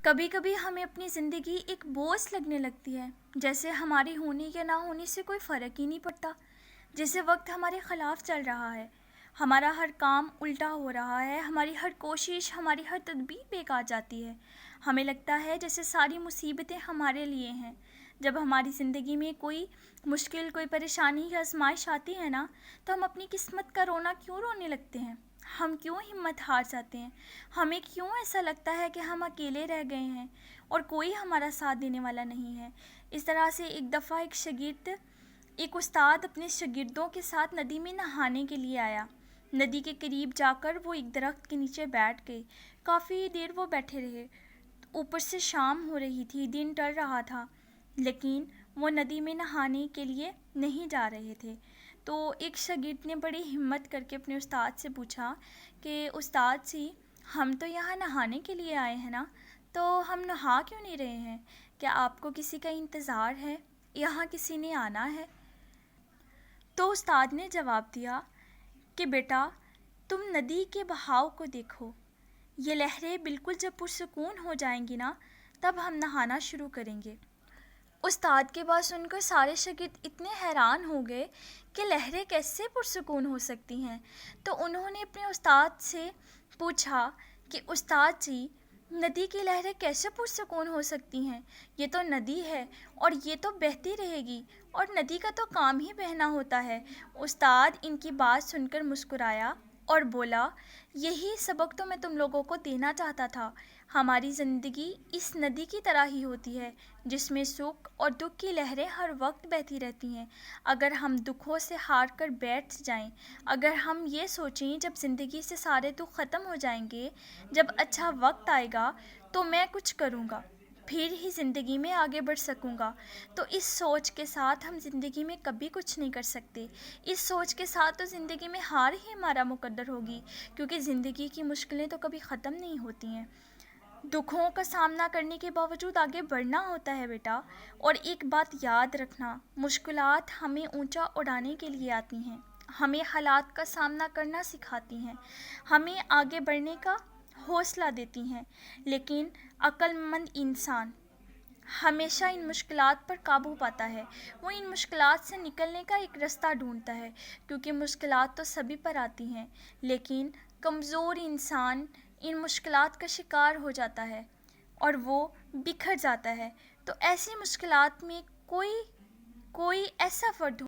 کبھی کبھی ہمیں اپنی زندگی ایک بوجھ لگنے لگتی ہے، جیسے ہماری ہونے یا نہ ہونے سے کوئی فرق ہی نہیں پڑتا، جیسے وقت ہمارے خلاف چل رہا ہے، ہمارا ہر کام الٹا ہو رہا ہے، ہماری ہر کوشش، ہماری ہر تدبیر بیکار جاتی ہے۔ ہمیں لگتا ہے جیسے ساری مصیبتیں ہمارے لیے ہیں۔ جب ہماری زندگی میں کوئی مشکل، کوئی پریشانی یا آزمائش آتی ہے نا، تو ہم اپنی قسمت کا رونا کیوں رونے لگتے ہیں؟ ہم کیوں ہمت ہار جاتے ہیں؟ ہمیں کیوں ایسا لگتا ہے کہ ہم اکیلے رہ گئے ہیں اور کوئی ہمارا ساتھ دینے والا نہیں ہے؟ اس طرح سے ایک دفعہ ایک استاد اپنے شاگردوں کے ساتھ ندی میں نہانے کے لیے آیا۔ ندی کے قریب جا کر وہ ایک درخت کے نیچے بیٹھ گئے۔ کافی دیر وہ بیٹھے رہے۔ اوپر سے شام ہو رہی تھی، دن ڈر رہا تھا، لیکن وہ ندی میں نہانے کے لیے نہیں جا رہے تھے۔ تو ایک شاگرد نے بڑی ہمت کر کے اپنے استاد سے پوچھا کہ استاد جی، ہم تو یہاں نہانے کے لیے آئے ہیں نا، تو ہم نہا کیوں نہیں رہے ہیں؟ کیا آپ کو کسی کا انتظار ہے؟ یہاں کسی نے آنا ہے؟ تو استاد نے جواب دیا کہ بیٹا، تم ندی کے بہاؤ کو دیکھو، یہ لہریں بالکل جب پرسکون ہو جائیں گی نا، تب ہم نہانا شروع کریں گے۔ استاد کے بات سن کر سارے شاگرد اتنے حیران ہو گئے کہ لہریں کیسے پرسکون ہو سکتی ہیں۔ تو انہوں نے اپنے استاد سے پوچھا کہ استاد جی، ندی کی لہریں کیسے پرسکون ہو سکتی ہیں؟ یہ تو ندی ہے اور یہ تو بہتی رہے گی، اور ندی کا تو کام ہی بہنا ہوتا ہے۔ استاد ان کی بات سن کر مسکرایا اور بولا، یہی سبق تو میں تم لوگوں کو دینا چاہتا تھا۔ ہماری زندگی اس ندی کی طرح ہی ہوتی ہے، جس میں سکھ اور دکھ کی لہریں ہر وقت بہتی رہتی ہیں۔ اگر ہم دکھوں سے ہار کر بیٹھ جائیں، اگر ہم یہ سوچیں جب زندگی سے سارے دکھ ختم ہو جائیں گے، جب اچھا وقت آئے گا تو میں کچھ کروں گا، پھر ہی زندگی میں آگے بڑھ سکوں گا، تو اس سوچ کے ساتھ ہم زندگی میں کبھی کچھ نہیں کر سکتے۔ اس سوچ کے ساتھ تو زندگی میں ہار ہی ہمارا مقدر ہوگی، کیونکہ زندگی کی مشکلیں تو کبھی ختم نہیں ہوتی ہیں۔ دکھوں کا سامنا کرنے کے باوجود آگے بڑھنا ہوتا ہے بیٹا، اور ایک بات یاد رکھنا، مشکلات ہمیں اونچا اڑانے کے لیے آتی ہیں، ہمیں حالات کا سامنا کرنا سکھاتی ہیں، ہمیں آگے بڑھنے کا حوصلہ دیتی ہیں، لیکن عقل مند انسان ہمیشہ ان مشکلات پر قابو پاتا ہے۔ وہ ان مشکلات سے نکلنے کا ایک راستہ ڈھونڈتا ہے، کیونکہ مشکلات تو سبھی پر آتی ہیں، لیکن کمزور انسان ان مشکلات کا شکار ہو جاتا ہے اور وہ بکھر جاتا ہے۔ تو ایسی مشکلات میں کوئی ایسا فرد